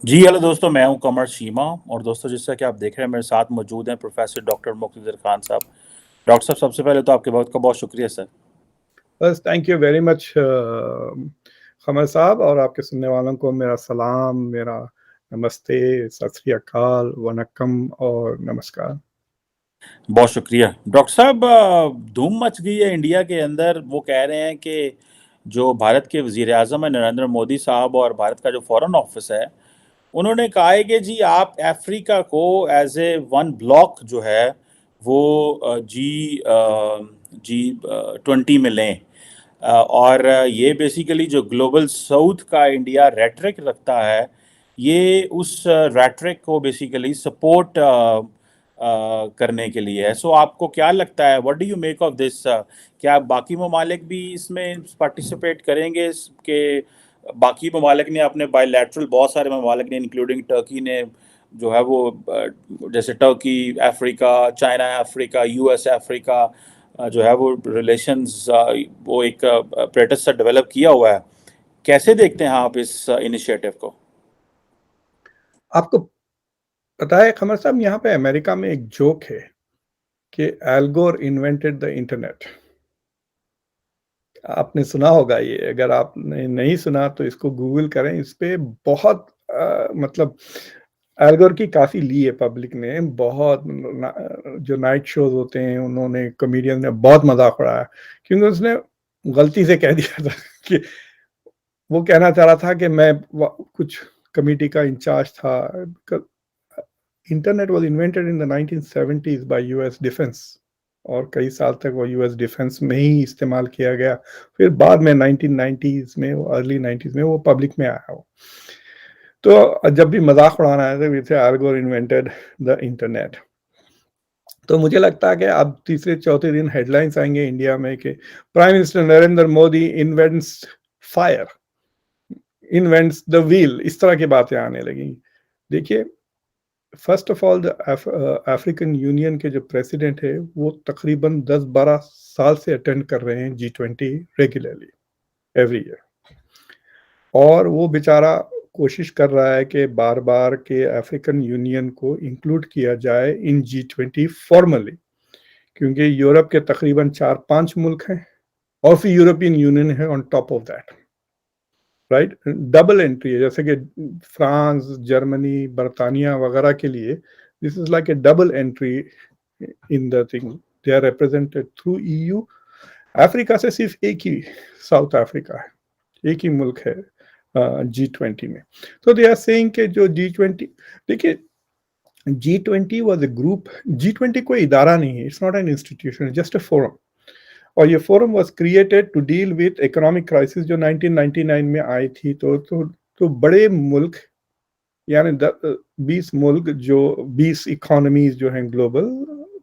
जी hello दोस्तों, मैं हूं कमर शीमा। और दोस्तों, जैसा कि आप देख रहे हैं, मेरे साथ मौजूद हैं प्रोफेसर डॉक्टर मुक्तदर खान साहब। डॉक्टर साहब, सबसे पहले तो आपके बहुत का बहुत शुक्रिया सर। बस thank you very much Qamar साहब, और आपके सुनने वालों को मेरा सलाम, मेरा नमस्ते, सत श्री अकाल, वनक्कम और नमस्कार। बहुत शुक्रिया डॉक्टर साहब। धूम मच गई है इंडिया के अंदर। वो कह रहे हैं कि जो भारत के वजीर आजम है नरेंद्र मोदी साहब, और भारत का जो फॉरेन ऑफिस है, उन्होंने कहा है कि जी आप अफ्रीका को एज ए वन ब्लॉक जो है वो G20 में लें। और ये बेसिकली जो ग्लोबल साउथ का इंडिया रेटरिक रखता है, ये उस रेटरिक को बेसिकली सपोर्ट करने के लिए है। सो आपको क्या लगता है, what do you make of this? क्या बाकी ममालिक भी इसमें पार्टिसिपेट करेंगे? कि बाकी ममालिक ने अपने बायलैटरल, बहुत सारे ममालिक ने इंक्लूडिंग टर्की ने जो है वो जैसे Turkey Africa, China Africa, US Africa, जो है वो रिलेशंस, वो एक प्रेटिस से डेवलप किया हुआ है। कैसे देखते हैं आप इस इनिशिएटिव को? आपको पता है खमर साहब, यहाँ पे अमेरिका में एक जोक है कि एल गोर इन्वेंटेड द इंटरनेट। आपने सुना होगा ये, अगर आपने नहीं सुना तो इसको गूगल करें। इस पे बहुत मतलब एल गोर की काफ़ी ली है पब्लिक ने, बहुत जो नाइट शोज होते हैं उन्होंने, कॉमेडियन ने बहुत मजाक उड़ाया, क्योंकि उसने गलती से कह दिया था कि वो कहना चाह रहा था कि मैं कुछ कमेटी का इंचार्ज था। Internet was invented in the 1970s bye US defence, और कई साल तक वो यूएस डिफेंस में ही इस्तेमाल किया गया। फिर बाद में 1990s में, वो अर्ली 90s में वो पब्लिक में आया हो। तो जब भी मजाक उड़ाना है तो थे अल गोर इन्वेंटेड द इंटरनेट। तो मुझे लगता है कि अब तीसरे चौथे दिन हेडलाइंस आएंगे इंडिया में कि prime minister Narendra Modi invents fire, invents the wheel, इस तरह की बातें आने लगेंगी। देखिए, first of all, African union के जो प्रेसिडेंट है वो तकरीबन 10-12 साल से अटेंड कर रहे हैं G20 रेगुलरली, एवरी ईयर। और वो बेचारा कोशिश कर रहा है कि बार बार के अफ्रीकन यूनियन को इंक्लूड किया जाए इन G20 फॉर्मली, क्योंकि यूरोप के तकरीबन 4-5 मुल्क हैं और फिर यूरोपियन यूनियन है on top of that, right. Double entry है, जैसे कि फ्रांस, जर्मनी, बरतानिया वगैरह के लिए this is like a double entry in the thing. They are represented through EU। Africa से सिर्फ एक ही साउथ अफ्रीका है, एक ही मुल्क है G20 में। तो दे आर सेइंग कि जो G20, देखिए, G20 was a group. G20 कोई इदारा नहीं है, it's not an institution, just a forum. और ये forum was created to deal with economic crisis जो 1999 में आई थी। तो बड़े मुल्क, यानी 20 मुल्क, जो 20 इकोनॉमीज जो हैं global,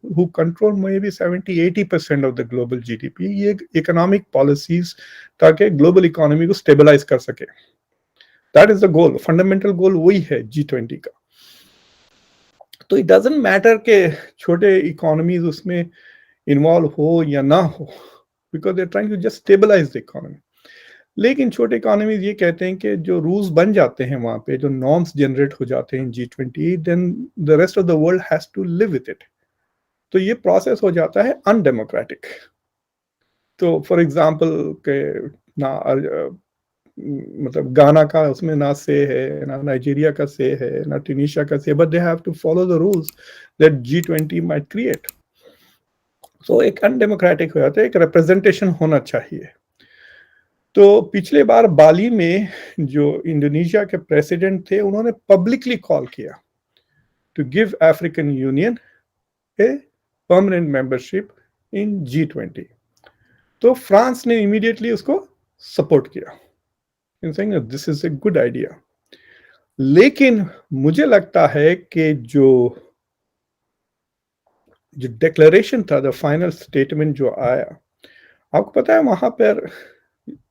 who control maybe 70-80% of the global GDP, ये इकोनॉमिक पॉलिसीज ताकि ग्लोबल इकोनॉमी को स्टेबलाइज कर सके। That is the goal, fundamental goal वही है G20 का। तो इट डजेंट मैटर के छोटे इकोनॉमीज उसमें इन्वॉल्व हो या ना हो, because they are trying to just stabilise the economy. लेकिन छोटे इकोनॉमीज ये कहते हैं कि जो रूल्स बन जाते हैं वहां पे, जो नॉर्म्स जनरेट हो जाते हैं G20, then the rest of the world has to live with it. तो ये प्रोसेस हो जाता है अनडेमोक्रेटिक। तो फॉर एग्जांपल के ना मतलब गाना का उसमें ना से है, ना नाइजीरिया का से है, ना ट्यूनीशिया का से, but they have to follow the rules that G20 might create. तो एक अनडेमोक्रेटिक हो जाता है, एक रिप्रेजेंटेशन होना चाहिए। तो पिछले बार बाली में जो इंडोनेशिया के प्रेसिडेंट थे, उन्होंने पब्लिकली कॉल किया to give African Union a permanent membership in G20। तो फ्रांस ने इमीडिएटली उसको सपोर्ट किया, in saying this is a good idea. लेकिन मुझे लगता है कि जो जो डिक्लेरेशन था, द फाइनल स्टेटमेंट जो आया, आपको पता है वहां पर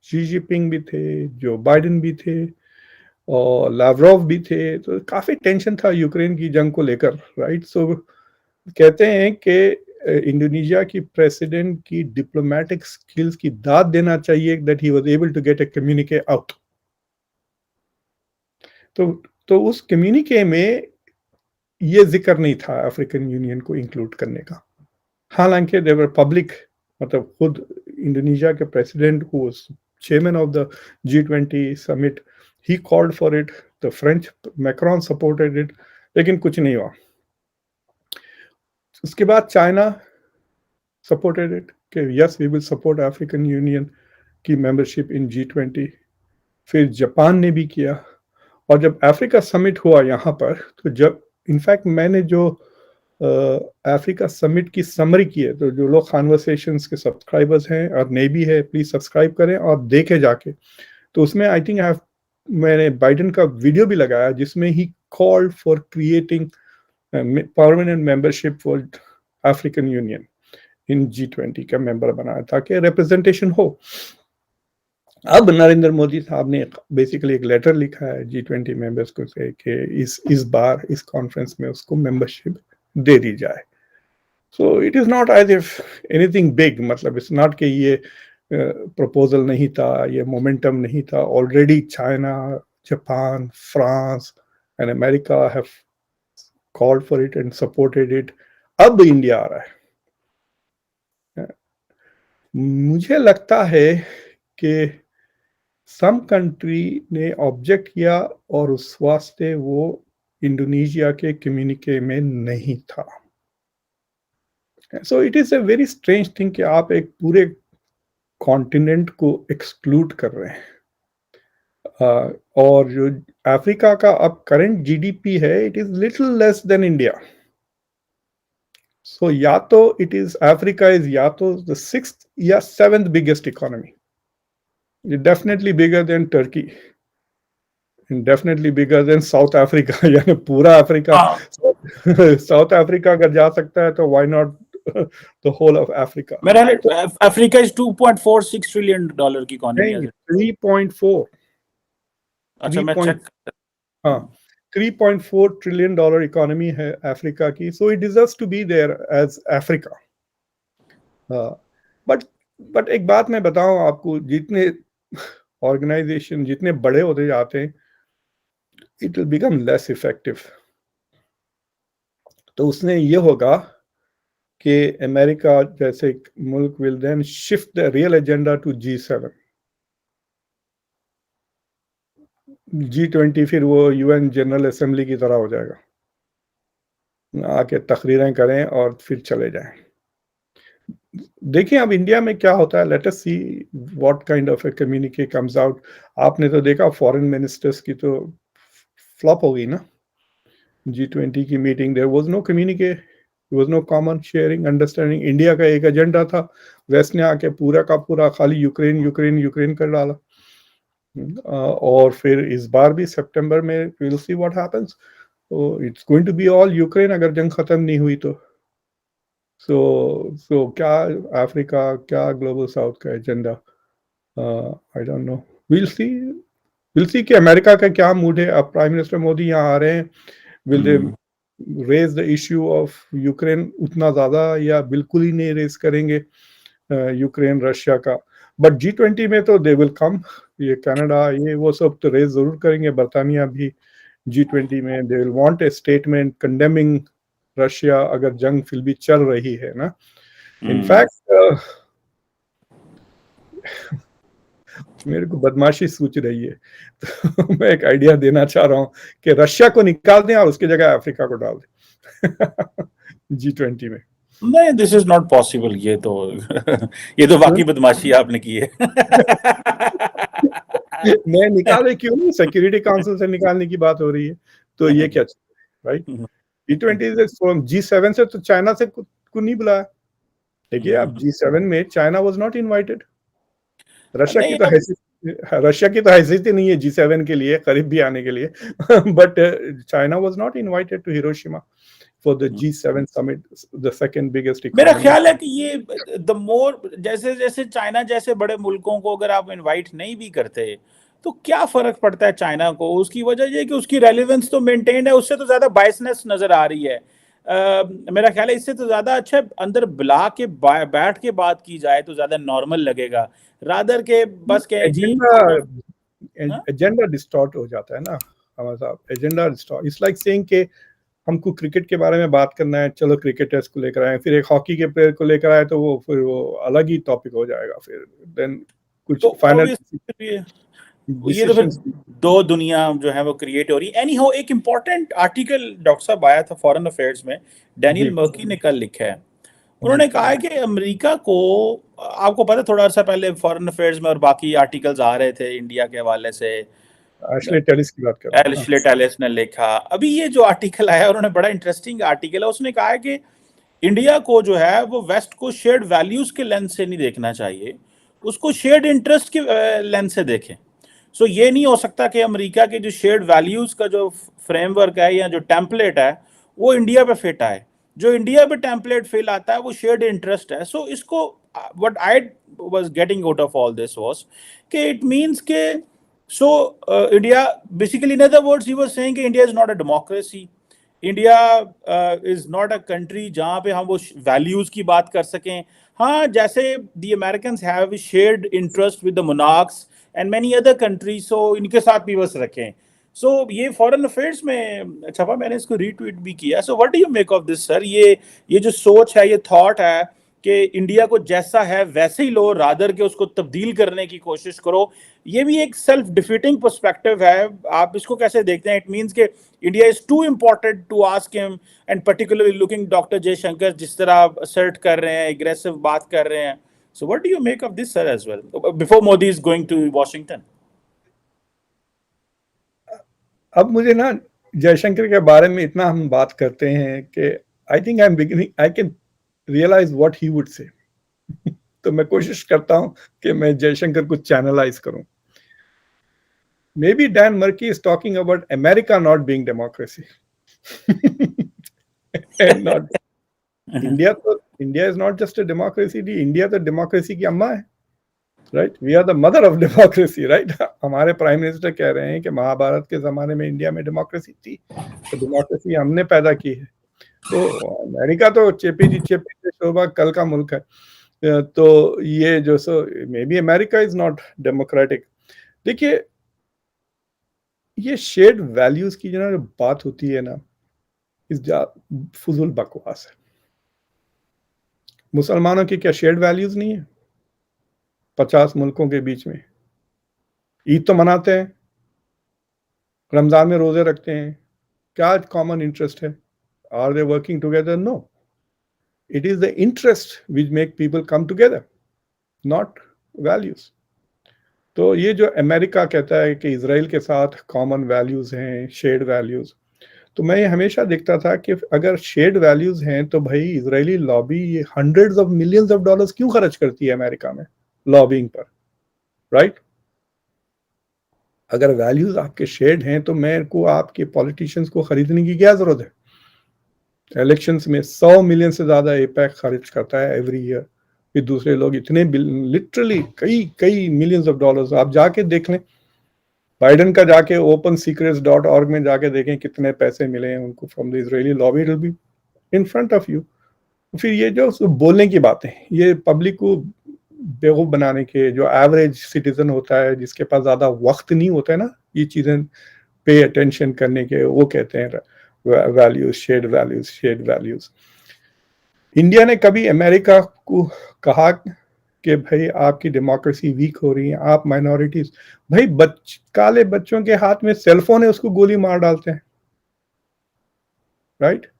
शी जिनपिंग भी थे, जो बाइडेन भी थे, और लावरोव भी थे। तो काफी टेंशन था यूक्रेन की जंग को लेकर, राइट। सो कहते हैं कि इंडोनेशिया की प्रेसिडेंट की डिप्लोमेटिक स्किल्स की दाद देना चाहिए that he was able to get a communique out. तो तो उस कम्युनिके में ये जिक्र नहीं था अफ्रीकन यूनियन को इंक्लूड करने का। हालांकि देवर पब्लिक, मतलब खुद इंडोनेशिया के प्रेसिडेंट को, chairman of the G20 summit, he called for it, the French Macron supported it, लेकिन कुछ नहीं हुआ। उसके बाद चाइना सपोर्टेड इट कि yes we will support African Union की मेंबरशिप इन G20। फिर जापान ने भी किया। और जब अफ्रीका समिट हुआ यहाँ पर, तो जब इनफैक्ट मैंने जो अफ्रीका समिट की समरी की है, तो जो लोग कॉन्वर्सेशंस के सब्सक्राइबर्स हैं और नहीं भी है, प्लीज सब्सक्राइब करें और देखे जाके। तो उसमें आई थिंक मैंने बाइडेन का वीडियो भी लगाया जिसमें ही called for creating permanent membership for African union in G20 का मेंबर बनाया ताकि रिप्रेजेंटेशन हो। अब नरेंद्र मोदी साहब ने बेसिकली एक लेटर लिखा है G20 मेंबर्स को से कि इस बार इस कॉन्फ्रेंस में उसको मेंबरशिप दे दी जाए। So it is not as if anything big, मतलब इट्स नॉट कि ये प्रपोजल नहीं था, ये मोमेंटम नहीं था। Already China, Japan, France and America have called for it and supported it. अब इंडिया आ रहा है। मुझे लगता है कि सम कंट्री ने ऑब्जेक्ट किया और उस वास्ते वो इंडोनेशिया के कम्युनिके में नहीं था। सो it is a very strange thing कि आप एक पूरे कॉन्टिनेंट को एक्सक्लूड कर रहे हैं। और जो अफ्रीका का अब करंट जीडीपी है, it is little less than India. So या तो इट इज अफ्रीका इज या तो द 6th या 7th biggest economy, definitely bigger than Turkey, definitely bigger than south Africa. यानी पूरा अफ्रीका, साउथ अफ्रीका अगर जा सकता है तो why not the whole of Africa. मेरा अफ्रीका इज $2.46 ट्रिलियन की इकोनॉमी है। 3.4। अच्छा, मैं चेक। हाँ, $3.4 ट्रिलियन इकोनॉमी है अफ्रीका की। So it deserves to be there as Africa. But but एक बात मैं बताऊं आपको, जितने ऑर्गेनाइजेशन जितने बड़े होते जाते हैं, it will become less effective. तो उसने ये होगा कि अमेरिका जैसे मुल्क will then shift the real agenda to G7। G20 फिर वो UN जनरल असेंबली की तरह हो जाएगा, आके तकरीरें करें और फिर चले जाएं। देखिए अब इंडिया में क्या होता है, let us see what kind of a communique comes out. आपने तो देखा फॉरेन मिनिस्टर्स की तो फ्लॉप हो गई ना G20 की मीटिंग। There was no communique, there was no common sharing understanding. India का एक एजेंडा था, वेस्ट ने आके पूरा का पूरा खाली यूक्रेन यूक्रेन यूक्रेन कर डाला। और फिर इस बार भी सितंबर में विल सी व्हाट हैपेंस। तो it's going to be all Ukraine अगर जंग खत्म नहीं हुई तो। सो क्या अफ्रीका, क्या ग्लोबल साउथ का agenda, I don't no. Will see कि अमेरिका का क्या मूड है। अब प्राइम मिनिस्टर मोदी यहाँ आ रहे हैं, will they raise the issue of Ukraine उतना ज्यादा, या बिल्कुल ही नहीं रेज करेंगे यूक्रेन रशिया का। बट G20 में तो दे विल कम, ये कनाडा ये वो सब तो रेज जरूर करेंगे। बर्तानिया भी G20 में they will want a statement condemning Russia अगर जंग फिर भी चल रही है ना। इनफैक्ट मेरे को बदमाशी सूझ रही है, तो मैं एक आइडिया देना चाह रहा हूँ कि रशिया को निकाल दें और उसकी जगह अफ्रीका को डाल दें G20 में। नहीं, दिस इज नॉट पॉसिबल। ये तो वाकई बदमाशी आपने की है। मैं निकाले क्यों नहीं, सिक्योरिटी काउंसिल से निकालने की बात हो रही है, तो ये क्या राइट। G20 फ्रॉम G7 से तो चाइना से को नहीं बुलाया। देखिए अब G7 में China was not invited. Russia की नहीं, तो हैसियत ही नहीं है G7 के लिए करीब भी आने के लिए। But China was not invited to Hiroshima for the G7 summit, the second biggest मेरा इकोनॉमी। ख्याल है कि ये द मोर जैसे जैसे चाइना जैसे बड़े मुल्कों को अगर आप इनवाइट नहीं भी करते तो क्या फर्क पड़ता है चाइना को। उसकी वजह ये कि उसकी रेलेवेंस तो मेंटेन्ड है, उससे तो ज्यादा बायसनेस नजर आ रही है। मेरा ख्याल है इससे तो ज्यादा अच्छा अंदर बुला के बैठ के बात की जाए तो ज्यादा नॉर्मल लगेगा, रादर के बस कहें जी। एजेंडा हाँ? एजेंडा डिस्टॉर्ट हो जाता है ना। हमारे साहब, एजेंडा इट्स लाइक सेइंग कि हमको क्रिकेट के बारे में बात करना है, चलो क्रिकेटर्स को लेकर आए, फिर एक हॉकी के प्लेयर को लेकर आए तो वो अलग ही टॉपिक हो जाएगा, फिर देन कुछ तो फाइनल ऑब्वियसली ये तो फिर डिसीजंस। दो दुनिया जो है वो क्रिएट हो रही है। एनी हो, एक इम्पॉर्टेंट आर्टिकल डॉक्टर साहब आया था फॉरेन अफेयर्स में, डैनियल जी मर्की ने कल लिखा है। जी। उन्होंने कहा है कि अमेरिका को, आपको पता है थोड़ा अर्सा पहले फॉरेन अफेयर्स में और बाकी आर्टिकल्स आ रहे थे इंडिया के हवाले से, एशले टेलिस की बात कर रहे हैं, हाँ। एलिशले टेलिस ने लिखा। अभी ये जो आर्टिकल आया उन्होंने, बड़ा इंटरेस्टिंग आर्टिकल है, उसने कहा है कि इंडिया को जो है वो वेस्ट को शेयर्ड वैल्यूज के लेंस से नहीं देखना चाहिए, उसको शेयर्ड इंटरेस्ट के लेंस से देखें। सो ये नहीं हो सकता कि अमेरिका के जो शेयर्ड वैल्यूज का जो फ्रेमवर्क है या जो टेम्पलेट है वो इंडिया पे फिट आए। जो इंडिया पे टेम्पलेट फिल आता है वो शेयर्ड इंटरेस्ट है। सो इसको, what I was getting out of all this was कि इट मींस के, so India basically, in other words he was saying कि India is not a democracy, India is not a country जहाँ पे हम वो values की बात कर सकें। हाँ, जैसे the American have shared interest with the monarchs and many other countries, so इनके साथ भी बस रखें। सो ये फॉरेन अफेयर्स में छपा, मैंने इसको रीट्वीट भी किया। So what do you make of this sir? ये जो सोच है, ये थॉट है कि इंडिया को जैसा है वैसे ही लो, रादर के उसको तब्दील करने की कोशिश करो, ये भी एक सेल्फ डिफीटिंग पर्सपेक्टिव है। आप इसको कैसे देखते हैं? इट मीन्स के India is too important to ask him, and particularly looking doctor Jaishankar जिस तरह असर्ट कर रहे हैं, एग्रेसिव बात कर रहे हैं। So what do you make of this, sir, as well? Before Modi is going to Washington. अब मुझे ना जयशंकर के बारे में इतना हम बात करते हैं कि I think I can realise what he would say. तो मैं कोशिश करता हूं कि मैं जयशंकर को चैनलाइज करूं। Maybe Dan Markey is talking about America not being democracy and not India. तो India is not just a democracy, India तो डेमोक्रेसी की अम्मा है, right? We are the mother of democracy, right? हमारे prime minister कह रहे हैं कि महाभारत के जमाने में इंडिया में डेमोक्रेसी थी, तो डेमोक्रेसी हमने पैदा की है। तो अमेरिका तो चेपी से शोभा कल का मुल्क है। तो ये जो so maybe America is not democratic. देखिए, ये शेयर्ड वैल्यूज की जो बात होती है ना, इस फुजुल बकवास है। मुसलमानों की क्या शेयर्ड वैल्यूज नहीं है 50 मुल्कों के बीच में? ईद तो मनाते हैं, रमजान में रोजे रखते हैं, क्या कॉमन इंटरेस्ट है? Are they working together? No, it is the interest which make people come together, not values. तो ये जो अमेरिका कहता है कि इसराइल के साथ कॉमन वैल्यूज हैं, शेयर्ड वैल्यूज, तो मैं ये हमेशा देखता था कि अगर शेयर्ड वैल्यूज हैं तो भाई इजरायली लॉबी ये hundreds of millions of dollars क्यों खर्च करती है अमेरिका में लॉबिंग पर, राइट? अगर वैल्यूज आपके शेयर्ड हैं तो मेरे को आपके पॉलिटिशियंस को खरीदने की क्या जरूरत है? इलेक्शंस में 100 मिलियन से ज्यादा एपैक खर्च करता है एवरी ईयर, फिर दूसरे लोग इतने लिटरली कई कई मिलियंस ऑफ डॉलर्स, आप जाके देख लें, बाइडन का जाके OpenSecrets.org में जाके देखें कितने पैसे मिले हैं उनको from the Israeli lobby, it will be in front of you. फिर ये जो बोलने की बातें, ये पब्लिक को बेवकूफ बनाने के, जो एवरेज सिटीजन होता है जिसके पास ज्यादा वक्त नहीं होता है ना ये चीजें पे अटेंशन करने के, वो कहते हैं values, shared values, shared values. India ने कभी अमेरिका को कहा कि भाई आपकी डेमोक्रेसी वीक हो रही है, आप माइनॉरिटीज, भाई काले बच्चों के हाथ में सेलफोन है, उसको गोली मार डालते हैं, राइट?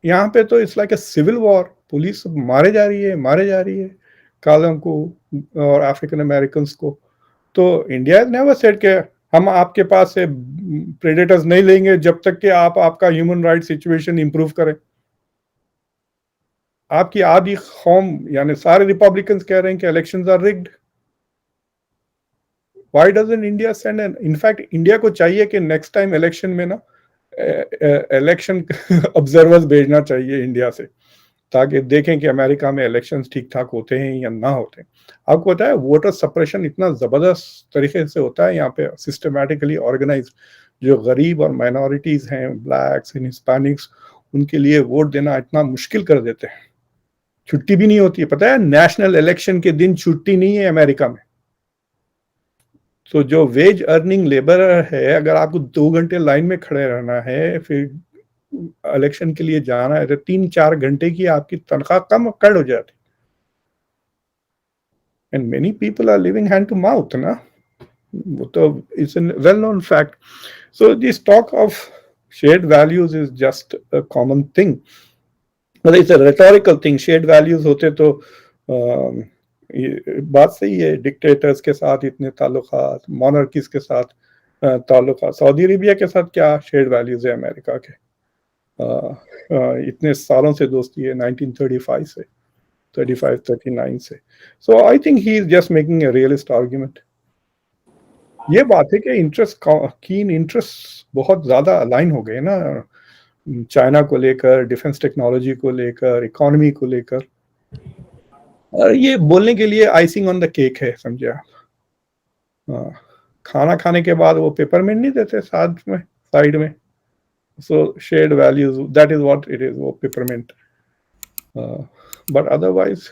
यहाँ पे तो it's like a civil war, police मारे जा रही है, मारे जा रही है कालों को और अफ्रीकन अमेरिकन को। तो इंडिया नेवर सेड के हम आपके पास से प्रेडेटर्स नहीं लेंगे जब तक कि आप आपका ह्यूमन राइट सिचुएशन इंप्रूव करें। आपकी आधी कौम यानी सारे रिपब्लिकन्स कह रहे हैं कि elections are rigged. Why doesn't India send an, in fact India को चाहिए कि नेक्स्ट टाइम इलेक्शन में ना इलेक्शन ऑब्जर्वर्स भेजना चाहिए इंडिया से, ताकि देखें कि अमेरिका में इलेक्शंस ठीक ठाक होते हैं या ना होते हैं। आपको पता है वोटर सप्रेशन इतना जबरदस्त तरीके से होता है यहाँ पे, सिस्टमैटिकली ऑर्गेनाइज। जो गरीब और माइनॉरिटीज हैं, ब्लैक्स एंड हिस्पैनिक्स, उनके लिए वोट देना इतना मुश्किल कर देते हैं, छुट्टी भी नहीं होती है। पता है नेशनल इलेक्शन के दिन छुट्टी नहीं है अमेरिका में। तो जो वेज अर्निंग लेबर है, अगर आपको 2 घंटे लाइन में खड़े रहना है, फिर इलेक्शन के लिए जाना है, तो 3-4 घंटे की आपकी तनख्वाह कम कट हो जाती। And many people are living hand to mouth ना, वो तो it's an well known fact. So this talk of shared values is just a common thing, but it's a rhetorical thing. shared values होते तो बात सही है, dictators के साथ इतने ताल्लुकात, मोनार्कीज के साथ ताल्लुकात, सऊदी अरेबिया के साथ क्या शेयर्ड वैल्यूज है अमेरिका के, इतने सालों से दोस्ती है, 1935 से, 35-39 से. So I think he is just making a realist argument. ये बात है कि कीन इंटरेस्ट बहुत ज्यादा अलाइन हो गए ना, चाइना को लेकर, डिफेंस टेक्नोलॉजी को लेकर, इकोनॉमी को लेकर. और ये बोलने के लिए आइसिंग ऑन द केक है, समझे आप. खाना खाने के बाद वो पेपरमिंट नहीं देते साथ में, साइड में. So shared values, that is what it is, वो peppermint. But otherwise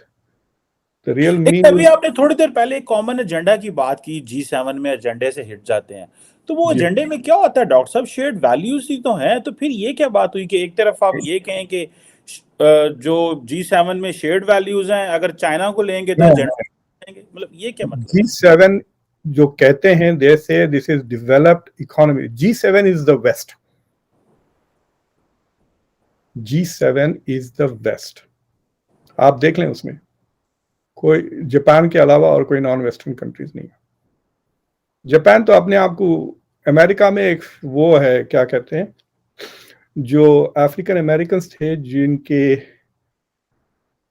the real लेकिन अभी मीन. आपने थोड़ी देर पहले कॉमन एजेंडा की बात की, G7 में एजेंडे से हिट जाते हैं, तो वो जी एजेंडे में क्या होता है डॉक्टर साहब? शेयर्ड वैल्यूज ही तो हैं, तो फिर ये क्या बात हुई कि एक तरफ आप ये कहें कि जो G7 में शेयर्ड वैल्यूज हैं, अगर चाइना को लेंगे तो एजेंडा लेंगे, मतलब ये क्या मतलब है? G7 जो कहते हैं, they say this is developed economy. G7 is the west. G7 is the west. आप देख लें, उसमें कोई जापान के अलावा और कोई नॉन वेस्टर्न कंट्रीज नहीं है. जापान तो अपने आप को, अमेरिका में एक वो है, क्या कहते हैं, जो अफ्रीकन अमेरिकन थे, जिनके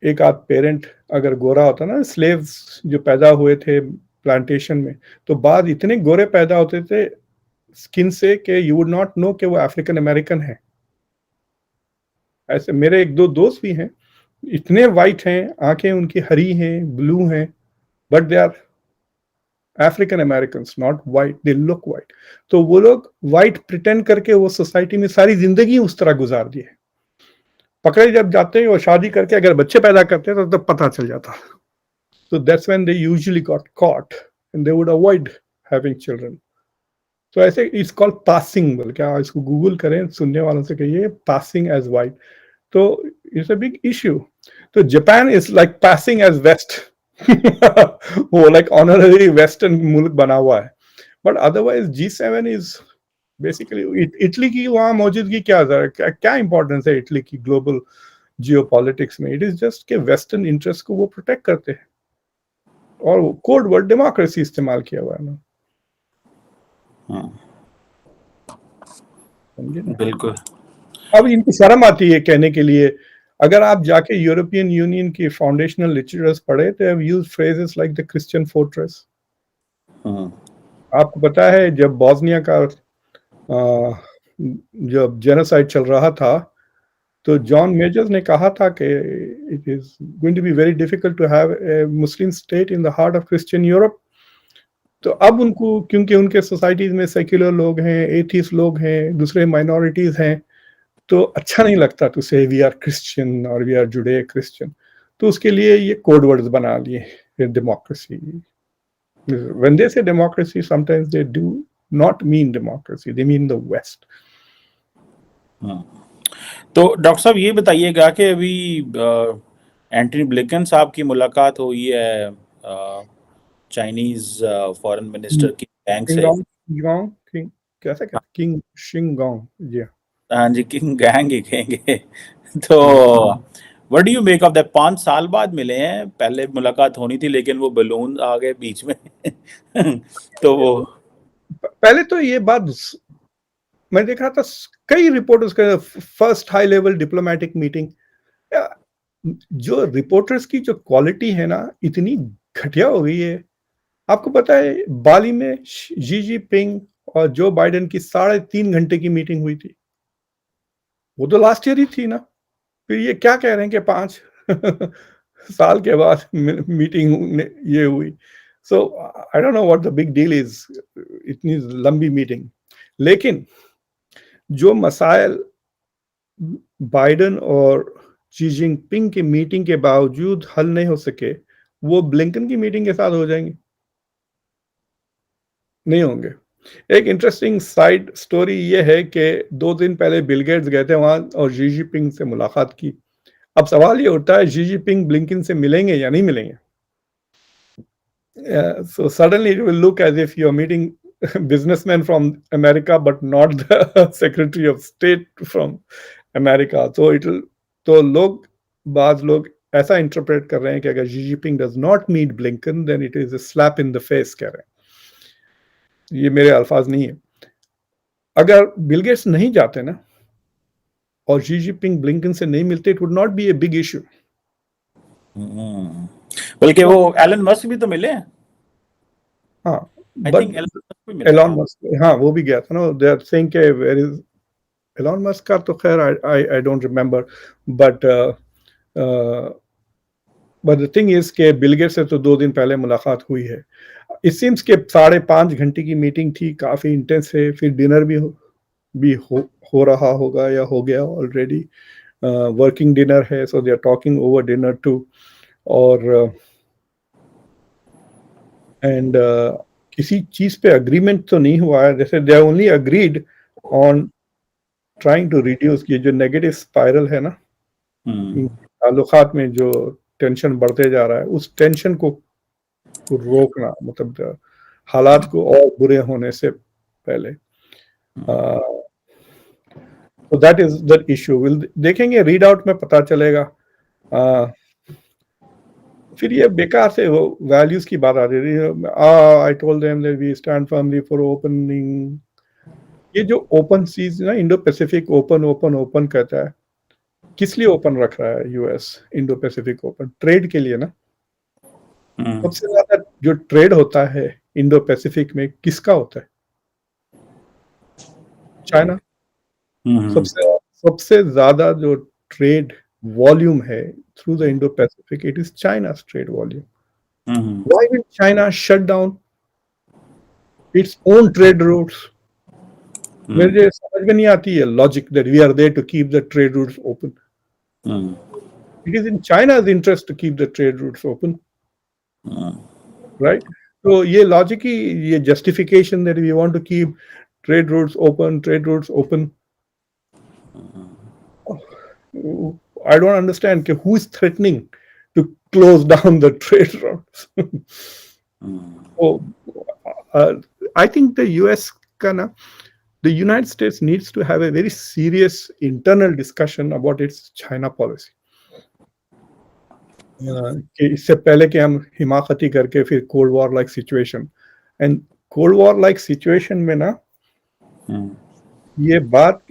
एक आध पेरेंट अगर गोरा होता ना, स्लेव्स जो पैदा हुए थे प्लांटेशन में, तो बाद इतने गोरे पैदा होते थे स्किन से कि यू वुड नॉट नो कि वो अफ्रीकन अमेरिकन है. ऐसे मेरे एक दो दोस्त भी हैं, इतने वाइट हैं, आंखें उनकी हरी हैं, ब्लू हैं, but they are African American, not white, they look white. तो वो लोग वाइट प्रिटेंड करके वो सोसाइटी में सारी जिंदगी उस तरह गुजार दिए. पकड़े जब जाते हैं, वो शादी करके अगर बच्चे पैदा करते हैं, तो तब पता चल जाता. So that's when they usually got caught and they would avoid having children. तो ऐसे इट्स कॉल्ड पासिंग. बोल क्या, इसको गूगल करें, सुनने वालों से कहिए पासिंग एज वाइट. तो इट्स अ बिग इश्यू. तो Japan is like passing as west. वो लाइक ऑनररी वेस्टर्न मुल्क बना हुआ है. But otherwise G7 is basically, Italy की वहां मौजूदगी क्या इंपॉर्टेंस है इटली की ग्लोबल जियोपॉलिटिक्स में? इट इज जस्ट के वेस्टर्न इंटरेस्ट को वो प्रोटेक्ट करते हैं, और कोड वर्ड डेमोक्रेसी इस्तेमाल किया हुआ है ना. समझे ना. बिल्कुल. अब इनको शर्म आती है कहने के लिए. अगर आप जाके यूरोपियन यूनियन की फाउंडेशनल लिटरेचर्स पढ़े, तो have used phrases like the Christian fortress. आपको पता है जब बॉस्निया का जब जेनोसाइड चल रहा था, तो जॉन मेजर्स ने कहा था कि it is going to be very difficult to have a Muslim state in the heart of Christian Europe. तो अब उनको, क्योंकि उनके सोसाइटीज में सेक्युलर लोग हैं, एथीस्ट लोग हैं, दूसरे माइनॉरिटीज हैं, तो अच्छा नहीं लगता टू से वी आर क्रिश्चियन और वी आर जुडे क्रिश्चियन. तो उसके लिए ये कोड वर्ड्स बना लिए, democracy. When they say democracy, sometimes they do not mean democracy, they mean the west. तो डॉक्टर साहब ये बताइएगा कि अभी एंटनी ब्लिंकन साहब की मुलाकात हुई है चाइनीज फॉरेन मिनिस्टर की बैंक से. किंग कैसे कहते, किंग शिंगोंग. जी हाँ जी, किंग गैंग ही कहेंगे. तो what do you make of that? 5 साल बाद मिले हैं, पहले मुलाकात होनी थी लेकिन वो बलून आ गए बीच में. तो वो पहले तो ये बात मैं देख रहा था, कई रिपोर्टर्स का first high level diplomatic meeting. जो रिपोर्टर्स की जो क्वालिटी है ना, इतनी घटिया हो गई है. आपको पता है बाली में जी जिनपिंग और जो बाइडेन की 3.5 घंटे की मीटिंग हुई थी. वो तो लास्ट ईयर ही थी ना. फिर ये क्या कह रहे हैं कि 5 साल के बाद मीटिंग ये हुई. So I don't know what the big deal is, इतनी लंबी मीटिंग. लेकिन जो मसाइल बाइडेन और शी जिनपिंग की मीटिंग के बावजूद हल नहीं हो सके, वो ब्लिंकन की मीटिंग के साथ हो जाएंगे. नहीं होंगे। एक इंटरेस्टिंग साइड स्टोरी ये है कि 2 दिन पहले बिल गेट्स गए थे वहां और जी जिनपिंग से मुलाकात की। अब सवाल ये उठता है, जी जिनपिंग ब्लिंकन से मिलेंगे या नहीं मिलेंगे? So suddenly it will look as if you're meeting businessmen from America, but not the Secretary of State from America. So it'll तो बाज लोग ऐसा इंटरप्रेट कर रहे हैं कि अगर Xi Jinping does not meet Blinken then it is a slap in the face कह रहे हैं। ये मेरे अल्फाज नहीं है। अगर बिल गेट्स नहीं जाते ना और जी जिनपिंग ब्लिंकन से नहीं मिलते, it would not be a big issue. बल्कि वो एलन मस्क भी तो मिले हैं। हाँ, आई बट थिंक एलन मस्क भी मिला एलॉन था। मस्क, हाँ वो भी गया था ना। दे आर सेइंग के वेयर इज एलॉन मस्क का तो खैर I don't remember, but but the thing is के बिल गेट्स से तो 2 दिन पहले मुलाकात हुई है। इट सीम्स के 5.5 घंटे की मीटिंग थी, काफी इंटेंस है। फिर डिनर भी हो रहा होगा या हो गया ऑलरेडी। वर्किंग डिनर है, so they are talking over dinner too. और एंड किसी चीज पे अग्रीमेंट तो नहीं हुआ है, जैसे they only agreed on trying to reduce ये जो नेगेटिव स्पाइरल है ना, ताल्लुकात में जो टेंशन बढ़ते जा रहा है, उस टेंशन को रोकना, मतलब हालात को और बुरे होने से पहले। तो that is the issue. Will देखेंगे, रीड आउट में पता चलेगा। फिर ये बेकार से वो वैल्यूज की बात आ रही है। I told them that we stand firmly for opening. ये जो ओपन सीज ना, Indo Pacific open open open कहता है, किस लिए ओपन रख रहा है US Indo Pacific open? Trade के लिए ना। सबसे ज्यादा जो ट्रेड होता है इंडो पैसिफिक में किसका होता है? चाइना। सबसे सबसे ज्यादा जो ट्रेड वॉल्यूम है through the Indo Pacific, it is China's trade volume. Why will China shut down its own trade routes? मुझे समझ में नहीं आती है logic that we are there to keep the trade routes open. It is in China's interest to keep the trade routes open, right? तो ये logic ही, ये justification that we want to keep trade routes open, trade routes open, I don't understand who is threatening to close down the trade routes. So, I think the US the United States needs to have a very serious internal discussion about its China policy. कि इससे पहले कि हम हिमाकती करके फिर cold war like situation, and cold war like situation में ना ये बात,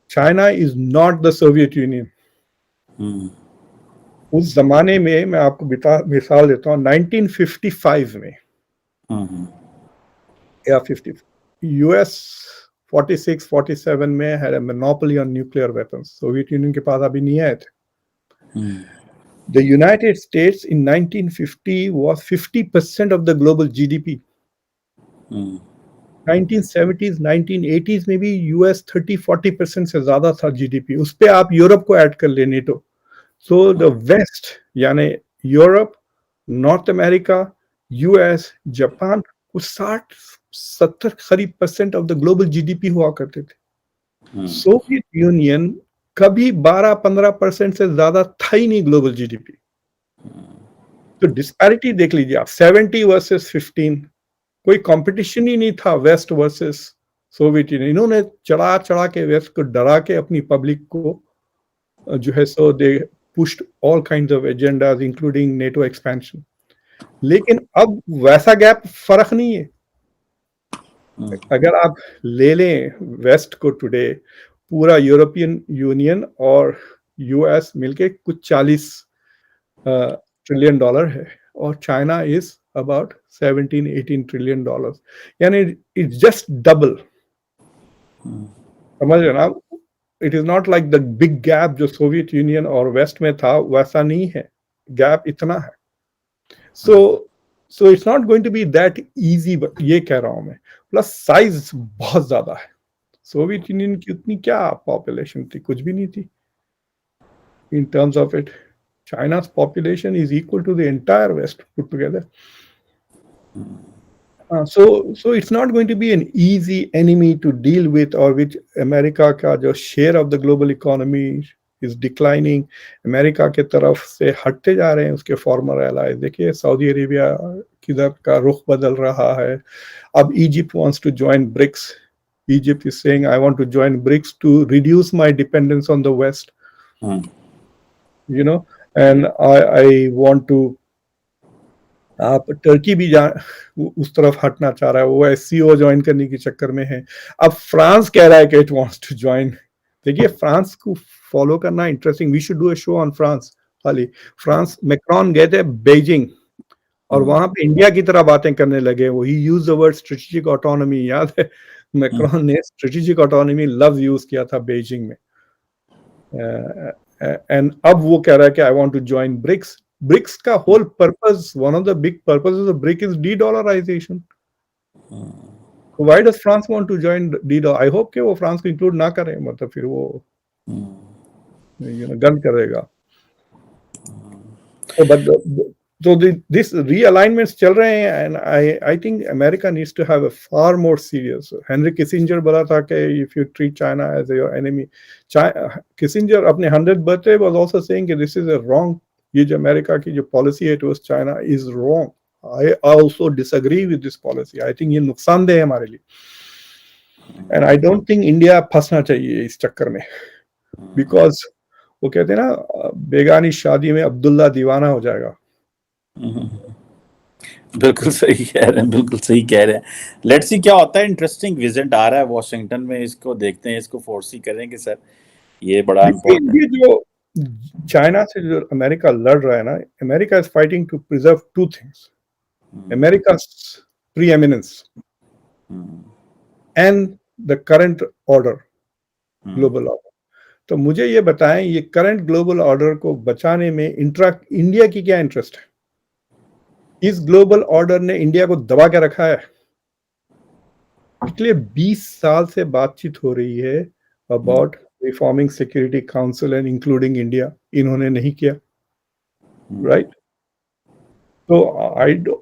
China is not the Soviet union. उस जमाने में मैं आपको मिसाल देता हूँ, 1955 में या 50, यूएस 46-47 में had a monopoly on nuclear weapons. Soviet union के पास अभी नहीं आए थे। The United States in 1950 was 50% of the global GDP. 1970s 1980s में भी यूएस 30-40% से ज्यादा था जीडीपी। उस पे आप यूरोप को ऐड कर ले, नेटो। सो द वेस्ट यानी Europe, north America, US, Japan, कुछ 60-70 करीब % ऑफ द ग्लोबल जीडीपी हुआ करते थे। सोवियत यूनियन कभी 12-15% से ज्यादा था ही नहीं ग्लोबल जीडीपी। तो डिस्पैरिटी देख लीजिए आप, 70 वर्सेस 15, कोई कंपटीशन ही नहीं था वेस्ट वर्सेस सोवियत यूनियन। इन्होंने चढ़ा चढ़ा के वेस्ट को डरा के अपनी पब्लिक को जो है so they pushed all kinds of agendas including NATO expansion. लेकिन अब वैसा गैप फर्क नहीं है। अगर आप ले लें वेस्ट को टुडे, पूरा यूरोपियन यूनियन और यूएस मिलके कुछ 40 ट्रिलियन डॉलर है, और China is about 17-18 trillion dollar, यानी इट्स जस्ट डबल। समझ रहे ना? It is not like the big gap जो सोवियत यूनियन और वेस्ट में था, वैसा नहीं है, गैप इतना है। So it's not going to be that easy, ये कह रहा हूं मैं। प्लस साइज बहुत ज्यादा है। सोवियत यूनियन की उतनी क्या पॉपुलेशन थी? कुछ भी नहीं थी in terms of it. China's population is equal to the entire West put together. So it's not going to be an easy enemy to deal with, or which America का जो share of the global economy is declining, America के तरफ से हटते जा रहे हैं उसके फॉर्मर एलाइज। देखिए सऊदी अरेबिया किधर का रुख बदल रहा है। अब Egypt wants to join BRICS. Egypt is saying I want to join BRICS to reduce my dependence on the West, hmm, and I want to, आप टर्की भी उस तरफ हटना चाह रहा है, वो एससीओ ज्वाइन करने के चक्कर में है। अब फ्रांस कह रहा है कि इट वांट्स टू ज्वाइन। देखिए फ्रांस को फॉलो करना interesting, we should do a show on France. खाली फ्रांस, मैक्रोन गए थे बीजिंग और हम्म, वहां पे इंडिया की तरह बातें करने लगे। वो he use the word strategic autonomy, याद है हम्म, मैक्रोन ने स्ट्रेटेजिक ऑटोनॉमी लफ्ज यूज किया था बीजिंग में। एंड अब वो कह रहा है कि I want to join BRICS. BRICS का whole purpose, one of the big purposes of BRIC is de dollarisation. Why does France want to join de dollar? I hope कि वो फ्रांस को इंक्लूड ना करें, मतलब फिर वो गलत करेगा। तो बट so this realignments चल रहे हैं, and I think America needs to have a far more serious. Henry Kissinger बोला था कि if you treat China as your enemy, Kissinger अपने 100th birthday was also saying कि this is a wrong, ये जो अमेरिका की जो policy है towards China is wrong. I also disagree with this policy. I think ये नुकसानदेह है हमारे लिए, and I don't think India फंसना चाहिए इस चक्कर में, because वो कहते हैं ना बेगानी शादी में अब्दुल्ला दीवाना हो जाएगा। बिल्कुल सही कह रहे हैं, बिल्कुल सही कह रहे हैं। लेट्स सी क्या होता है। इंटरेस्टिंग विजिट आ रहा है वॉशिंगटन में, इसको देखते हैं, इसको फोर्सी करेंगे सर, ये बड़ा इम्पोर्टेंट। ये जो चाइना से जो अमेरिका लड़ रहा है ना, America is fighting to preserve two things, America preeminence and the current order, global order. तो मुझे ये बताएं, ये करंट ग्लोबल ऑर्डर को बचाने में इंडिया की क्या इंटरेस्ट है? इस ग्लोबल ऑर्डर ने इंडिया को दबा के रखा है। पिछले 20 साल से बातचीत हो रही है about reforming security council and including India, इन्होंने नहीं किया, right? So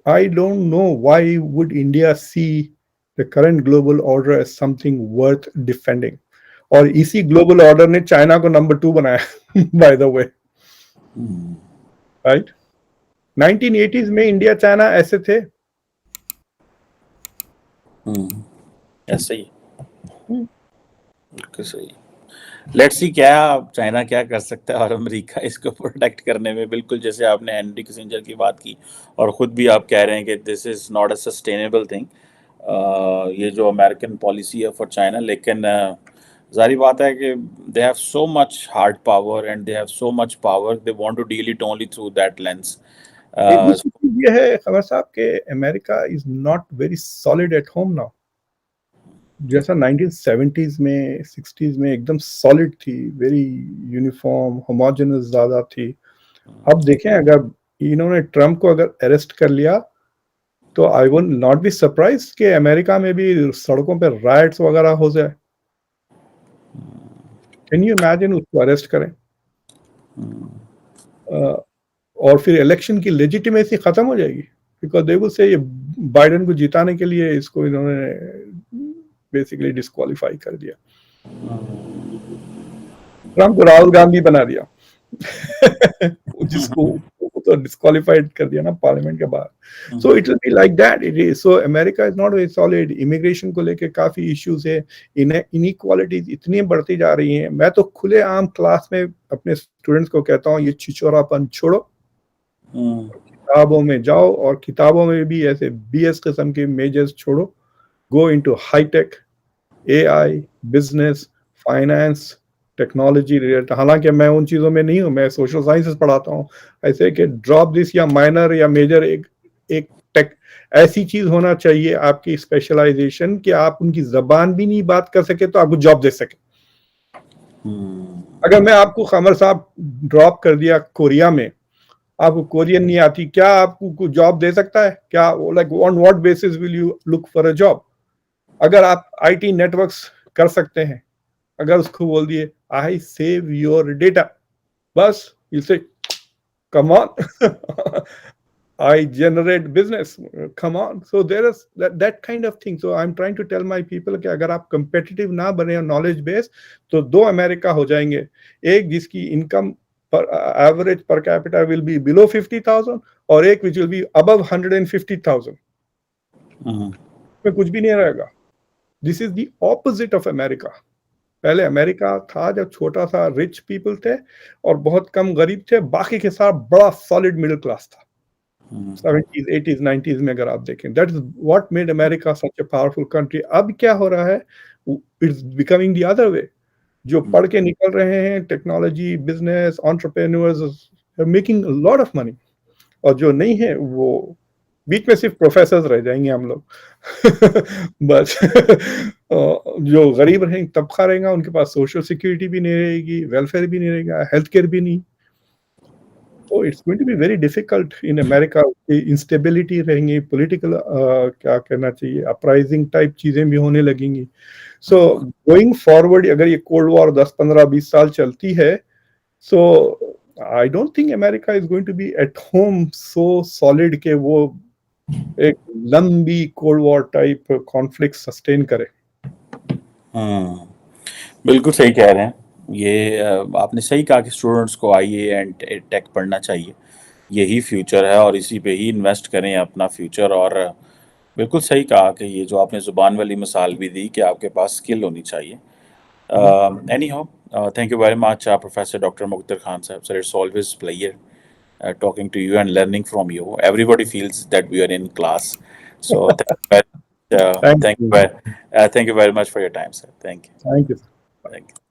I don't know why would India see the current global order as something worth defending. और इसी ग्लोबल ऑर्डर ने चाइना को नंबर 2 बनाया by the way, right? 1980s में India China ऐसे थे। ऐसे ही, बिल्कुल सही। लेट्स सी क्या चाइना क्या कर सकता है और अमेरिका इसको प्रोटेक्ट करने में। बिल्कुल जैसे आपने हेनरी किसिंजर की बात की और ख़ुद भी आप कह रहे हैं कि this is not a sustainable thing, ये जो अमेरिकन पॉलिसी है फॉर चाइना। लेकिन जारी बात है कि they have so much hard power and they have so much power, they want to deal it only through that lens. दूसरी चीज ये है खबर साहब के America is not very solid at home now. जैसा 1970s में 60s में एकदम सॉलिड थी, वेरी यूनिफॉर्म होमोजेनस ज्यादा थी। अब देखें, अगर इन्होंने ट्रम्प को अगर अरेस्ट कर लिया तो I will not be surprise कि अमेरिका में भी सड़कों पे राइट्स वगैरह हो जाए। कैन यू इमेजिन उसको अरेस्ट करें और फिर इलेक्शन की लेजिटिमेसी खत्म हो जाएगी, बिकॉज दे विल से ये बाइडेन को जिताने के लिए इसको इन्होंने बेसिकली डिस्क्वालीफाई कर दिया, ट्रम्प को राहुल गांधी बना दिया जिसको तो डिस्क्वालीफाइड कर दिया ना पार्लियामेंट के बाहर। So it will be like that it is. So America is not very solid. Immigration को लेके काफी इश्यूज है, इनइक्वालिटीज इतनी बढ़ती जा रही हैं। मैं तो खुले आम क्लास में अपने स्टूडेंट्स को कहता हूँ, ये छिछोरापन छोड़ो, किताबों में जाओ और किताबों में भी ऐसे BS किस्म के मेजर्स छोड़ो, go into high tech, AI, business, finance, technology related. हालांकि मैं उन चीज़ों में नहीं हूँ, मैं सोशल साइंसेस पढ़ाता हूँ। ऐसे कि ड्रॉप दिस या माइनर या मेजर, एक एक टेक ऐसी चीज़ होना चाहिए आपकी स्पेशलाइजेशन कि आप उनकी जबान भी नहीं बात कर सके तो आपको जॉब दे सके। अगर मैं आपको खमर साहब ड्रॉप कर दिया कोरिया में, आपको कोरियन नहीं आती, क्या आपको जॉब दे सकता है? क्या like on what basis will you look for a job? अगर आप IT नेटवर्क्स कर सकते हैं, अगर उसको बोल दिए आई सेव योर डेटा, बस इसे come on I generate business. Come on. So there is that kind of thing. So I'm trying to tell my people कि अगर आप competitive ना बने knowledge base तो दो अमेरिका हो जाएंगे. एक जिसकी income per average per capita will be below 50,000 और एक which will be above 150,000. में कुछ भी नहीं रहेगा. This is the opposite of America. पहले अमेरिका था जब छोटा सा रिच पीपल थे और बहुत कम गरीब थे, बाकी के साथ बड़ा सॉलिड मिडिल क्लास था. 70s 80s 90s में अगर आप देखें, that is what made America such a powerful country. अब क्या हो रहा है, it's becoming the other way. जो पढ़ के निकल रहे हैं, technology, business, entrepreneurs making lot of money, और जो नहीं है वो बीच में सिर्फ प्रोफेसर्स रह जाएंगे हम लोग. बस जो गरीब रहेंगे, तबका रहेगा, उनके पास सोशल सिक्योरिटी भी नहीं रहेगी, वेलफेयर भी नहीं रहेगा, हेल्थ केयर भी नहीं. तो it's going to be very difficult in America. Instability रहेंगी, पॉलिटिकल क्या कहना चाहिए, अपराइजिंग टाइप चीजें भी होने लगेंगी. सो गोइंग फॉरवर्ड अगर ये कोल्ड वॉर 10 15 20 साल चलती है, so I don't think America is going to be at home so solid के वो एक लंबी cold war type conflict sustain करे. बिल्कुल सही कह रहे हैं. ये आपने सही कहा कि स्टूडेंट्स को आईए एंड टेक पढ़ना चाहिए. यही फ्यूचर है और इसी पे ही इन्वेस्ट करें अपना फ्यूचर. और बिल्कुल सही कहा कि ये जो आपने ज़ुबान वाली मिसाल भी दी कि आपके पास स्किल होनी चाहिए. Any how, thank you very much, Professor Dr. Muqtedar Khan sir. So it's always pleasure talking to you and learning from you. Everybody feels that we are in class. So thank thank you. you, thank you very much for your time, sir. Thank you. Thank you. Thank you.